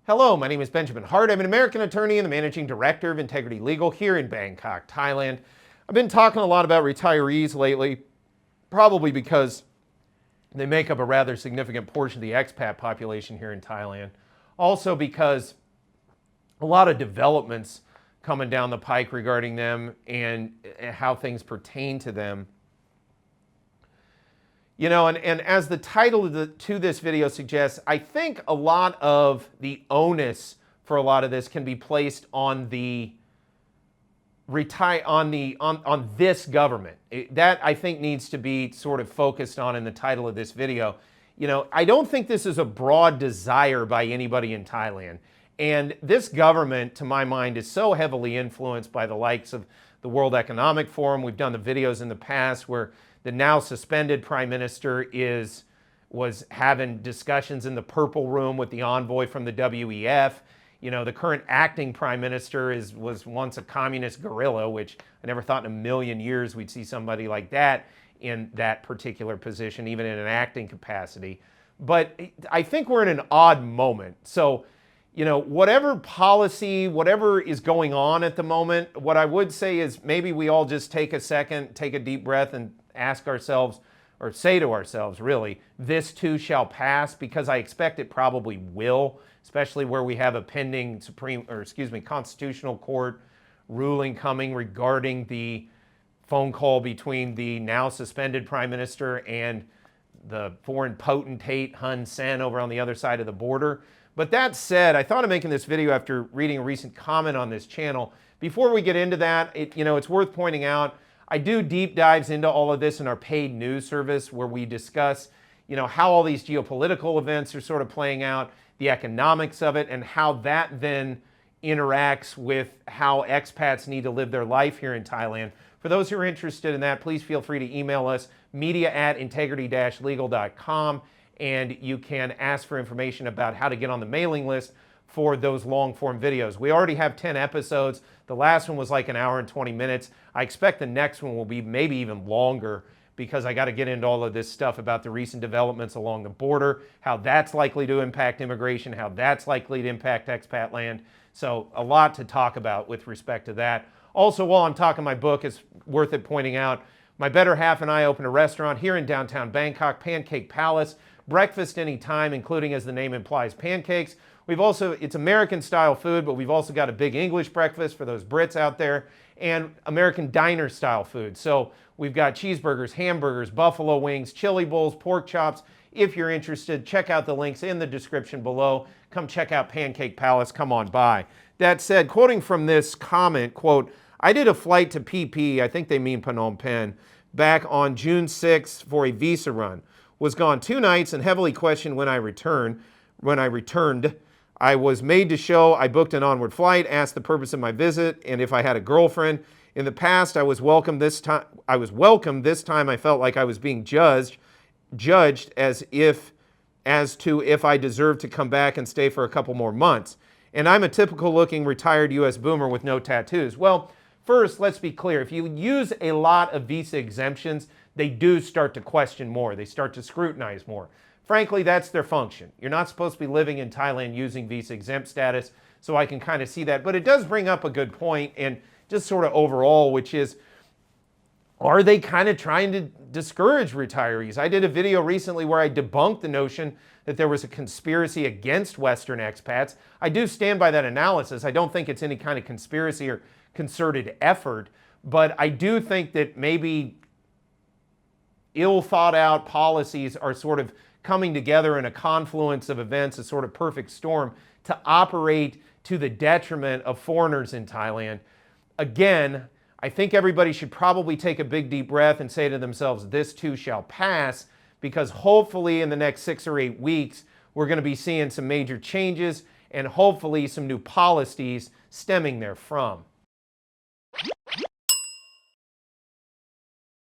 Hello, my name is Benjamin Hart. I'm an American attorney and the managing director of Integrity Legal here in Bangkok, Thailand. I've been talking a lot about retirees lately, probably because they make up a rather significant portion of the expat population here in Thailand. Also because a lot of developments coming down the pike regarding them and how things pertain to them. You know, and as the title to this video suggests, I think a lot of the onus for a lot of this can be placed on the on this government. That I think needs to be sort of focused on in the title of this video. You know, I don't think this is a broad desire by anybody in Thailand. And this government, to my mind, is so heavily influenced by the likes of the World Economic Forum. We've done the videos in the past where the now suspended prime minister was having discussions in the Purple Room with the envoy from the WEF. You know, the current acting prime minister was once a communist guerrilla, which I never thought in a million years we'd see somebody like that in that particular position, even in an acting capacity. But I think we're in an odd moment. So, you know, whatever policy, whatever is going on at the moment, what I would say is maybe we all just take a second, take a deep breath and ask ourselves, or say to ourselves, really, this too shall pass, because I expect it probably will, especially where we have a pending Constitutional Court ruling coming regarding the phone call between the now suspended Prime Minister and the foreign potentate Hun Sen over on the other side of the border. But that said, I thought of making this video after reading a recent comment on this channel. Before we get into that, it's worth pointing out, I do deep dives into all of this in our paid news service where we discuss, how all these geopolitical events are sort of playing out, the economics of it, and how that then interacts with how expats need to live their life here in Thailand. For those who are interested in that, please feel free to email us, media@integrity-legal.com, and you can ask for information about how to get on the mailing list for those long-form videos. We already have 10 episodes. The last one was like an hour and 20 minutes. I expect the next one will be maybe even longer because I got to get into all of this stuff about the recent developments along the border, how that's likely to impact immigration, how that's likely to impact expat land. So a lot to talk about with respect to that. Also, while I'm talking my book, it's worth it pointing out, my better half and I opened a restaurant here in downtown Bangkok, Pancake Palace. Breakfast anytime, including, as the name implies, pancakes. It's American style food, but we've also got a big English breakfast for those Brits out there, and American diner style food. So we've got cheeseburgers, hamburgers, buffalo wings, chili bowls, pork chops. If you're interested, check out the links in the description below. Come check out Pancake Palace, come on by. That said, quoting from this comment, quote, I did a flight to PP, I think they mean Phnom Penh, back on June 6th for a visa run. Was gone 2 nights and heavily questioned when I returned. I was made to show I booked an onward flight, asked the purpose of my visit, and if I had a girlfriend. In the past, I was welcome. This time I felt like I was being judged as to if I deserved to come back and stay for a couple more months. And I'm a typical looking retired US boomer with no tattoos. Well, first, let's be clear. If you use a lot of visa exemptions, they do start to question more. They start to scrutinize more. Frankly, that's their function. You're not supposed to be living in Thailand using visa exempt status, so I can kind of see that. But it does bring up a good point, and just sort of overall, which is, are they kind of trying to discourage retirees? I did a video recently where I debunked the notion that there was a conspiracy against Western expats. I do stand by that analysis. I don't think it's any kind of conspiracy or concerted effort, but I do think that maybe ill thought out policies are sort of coming together in a confluence of events, a sort of perfect storm, to operate to the detriment of foreigners in Thailand. Again, I think everybody should probably take a big deep breath and say to themselves, this too shall pass, because hopefully in the next 6 or 8 weeks, we're going to be seeing some major changes and hopefully some new policies stemming therefrom.